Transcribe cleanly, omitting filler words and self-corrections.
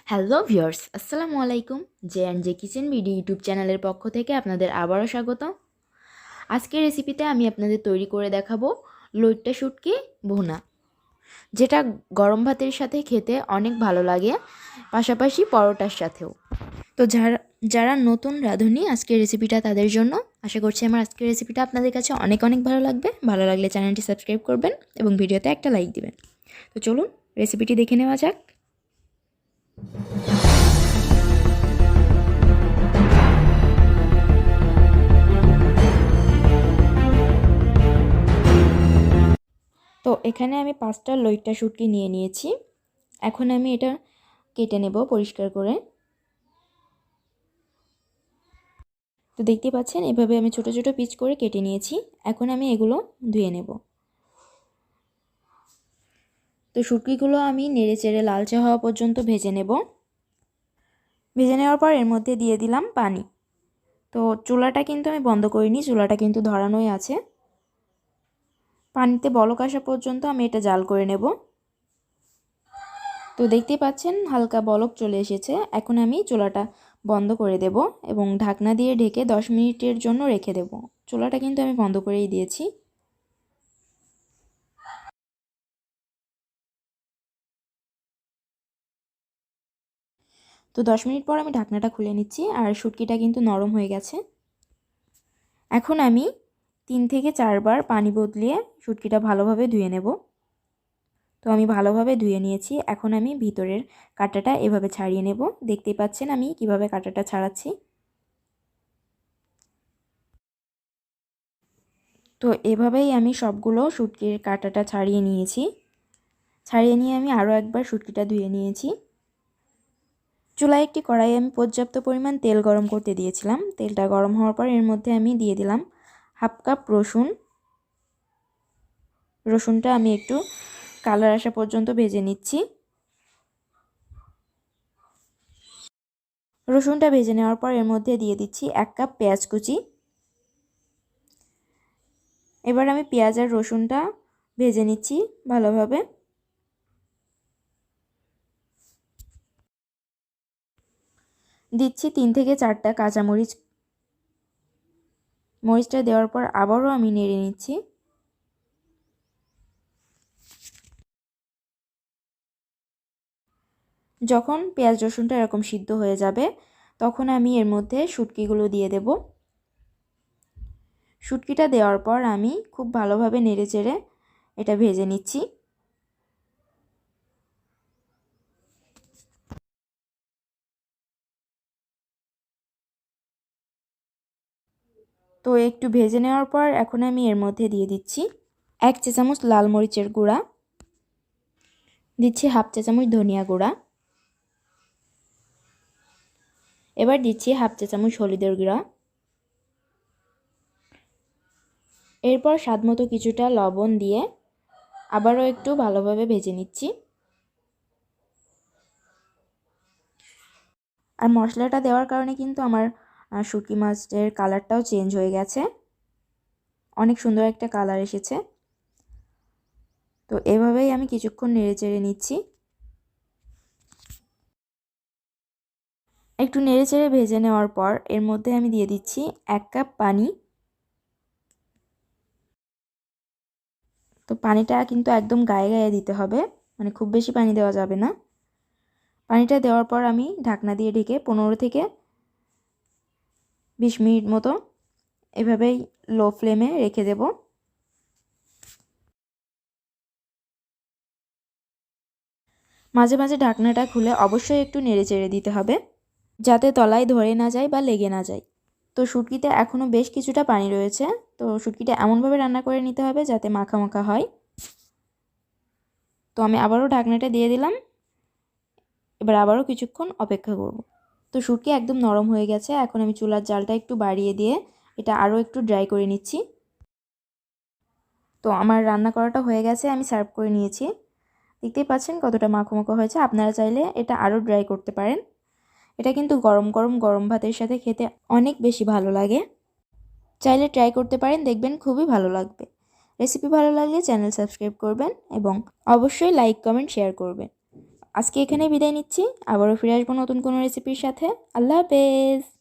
Hello viewers, আসসালামু আলাইকুম। J and J kitchen video YouTube চ্যানেলের পক্ষ থেকে আপনাদের আবারও স্বাগত। আজকের রেসিপিতে আমি আপনাদের তৈরি করে দেখাবো লইট্টা শুটকি ভুনা, যেটা গরম ভাতের সাথে খেতে অনেক ভালো লাগে, পাশাপাশি পরোটার সাথেও। তো যারা যারা নতুন রাঁধুনি, আজকের রেসিপিটা তাদের জন্য। আশা করছি আমার আজকের রেসিপিটা আপনাদের কাছে অনেক অনেক ভালো লাগবে। ভালো লাগলে চ্যানেলটি সাবস্ক্রাইব করবেন এবং ভিডিওতে একটা লাইক দিবেন। তো চলুন রেসিপিটি দেখে নেওয়া যাক। তো এখানে আমি 5টা লইট্টা শুটকি নিয়ে নিয়েছি। এখন আমি এটা কেটে নেব পরিষ্কার করে। তো দেখতে পাচ্ছেন এভাবে আমি ছোট ছোট পিস করে কেটে নিয়েছি। এখন আমি এগুলো ধুয়ে নেব। তো শুটকিগুলো আমি নেড়েচেড়ে লালচে হওয়া পর্যন্ত ভেজে নেব। ভেজে নেওয়ার পর এর মধ্যে দিয়ে দিলাম পানি। তো চুলাটা কিন্তু আমি বন্ধ করিনি, চুলাটা কিন্তু ধরানোই আছে। পানিতে বলক আসা পর্যন্ত আমি এটা জাল করে নেব। তো দেখতেই পাচ্ছেন হালকা বলক চলে এসেছে। এখন আমি চুলাটা বন্ধ করে দেব এবং ঢাকনা দিয়ে ঢেকে 10 মিনিটের জন্য রেখে দেব। চুলাটা কিন্তু আমি বন্ধ করেই দিয়েছি। তো 10 মিনিট পর আমি ঢাকনাটা খুলে নিচ্ছি, আর শুটকিটা কিন্তু নরম হয়ে গেছে। এখন আমি 3 থেকে 4 বার পানি বদলিয়ে শুটকিটা ভালোভাবে ধুয়ে নেব। তো আমি ভালোভাবে ধুয়ে নিয়েছি। এখন আমি ভিতরের কাঁটাটা এভাবে ছাড়িয়ে নেব। দেখতেই পাচ্ছেন আমি কিভাবে কাঁটাটা ছাড়াচ্ছি। তো এভাবেই আমি সবগুলো শুটকির কাঁটাটা ছাড়িয়ে নিয়েছি। ছাড়িয়ে নিয়ে আমি আরও একবার শুটকিটা ধুয়ে নিয়েছি। চুলায় একটি কড়াইয়ে আমি পর্যাপ্ত পরিমাণ তেল গরম করতে দিয়েছিলাম। তেলটা গরম হওয়ার পর এর মধ্যে আমি দিয়ে দিলাম হাফ কাপ রসুন। রসুনটা আমি একটু কালার আসা পর্যন্ত ভেজে নিচ্ছি। রসুনটা ভেজে নেওয়ার পর এর মধ্যে দিয়ে দিচ্ছি 1 কাপ পেঁয়াজ কুচি। এবার আমি পেঁয়াজ আর রসুনটা ভেজে নিচ্ছি ভালোভাবে। দিচ্ছি 3 থেকে 4টা কাঁচামরিচ। মরিচটা দেওয়ার পর আবারও আমি নেড়ে নিচ্ছি। যখন পেঁয়াজ রসুনটা এরকম সিদ্ধ হয়ে যাবে, তখন আমি এর মধ্যে শুটকিগুলো দিয়ে দেব। শুটকিটা দেওয়ার পর আমি খুব ভালোভাবে নেড়েচেড়ে এটা ভেজে নিচ্ছি। তো একটু ভেজে নেওয়ার পর এখন আমি এর মধ্যে দিয়ে দিচ্ছি 1 চা চামচ লাল মরিচের গুঁড়া, দিচ্ছি হাফ চা চামচ ধনিয়া গুঁড়া, এবার দিচ্ছি হাফ চা চামচ হলুদের গুঁড়া, এরপর স্বাদমতো কিছুটা লবণ দিয়ে আবারও একটু ভালোভাবে ভেজে নিচ্ছি। আর মশলাটা দেওয়ার কারণে কিন্তু আমার শুটকি মাছের কালারটাও চেঞ্জ হয়ে গেছে, অনেক সুন্দর একটা কালার এসেছে। তো এভাবেই আমি কিছুক্ষণ নেড়েচেড়ে নিচ্ছি। একটু নেড়েচেড়ে ভেজে নেওয়ার পর এর মধ্যে আমি দিয়ে দিচ্ছি 1 কাপ পানি। তো পানিটা কিন্তু একদম গায়ে গায়ে দিতে হবে, মানে খুব বেশি পানি দেওয়া যাবে না। পানিটা দেওয়ার পর আমি ঢাকনা দিয়ে ঢেকে 15 থেকে 20 মিনিট মতো এভাবেই লো ফ্লেমে রেখে দেব। মাঝে মাঝে ঢাকনাটা খুলে অবশ্যই একটু নেড়েচেড়ে দিতে হবে, যাতে তলায় ধরে না যায় বা লেগে না যায়। তো শুটকিতে এখনও বেশ কিছুটা পানি রয়েছে। তো শুটকিটা এমনভাবে রান্না করে নিতে হবে যাতে মাখা মাখা হয়। তো আমি আবারও ঢাকনাটা দিয়ে দিলাম। এবার আবারও কিছুক্ষণ অপেক্ষা করব। তো শুটকি একদম নরম হয়ে গেছে। এখন আমি চুলার জালটা একটু বাড়িয়ে দিয়ে এটা আরও একটু ড্রাই করে নিচ্ছি। তো আমার রান্না করাটা হয়ে গেছে, আমি সার্ভ করে নিয়েছি। দেখতেই পাচ্ছেন কতটা মাখো মাখো হয়েছে। আপনারা চাইলে এটা আরও ড্রাই করতে পারেন। এটা কিন্তু গরম গরম গরম ভাতের সাথে খেতে অনেক বেশি ভালো লাগে। চাইলে ট্রাই করতে পারেন, দেখবেন খুবই ভালো লাগবে। রেসিপি ভালো লাগলে চ্যানেল সাবস্ক্রাইব করবেন এবং অবশ্যই লাইক কমেন্ট শেয়ার করবেন। আজকে এখানেই বিদায় নিচ্ছি, আবারও ফিরে আসবো নতুন কোনো রেসিপির সাথে। আল্লাহ হাফেজ।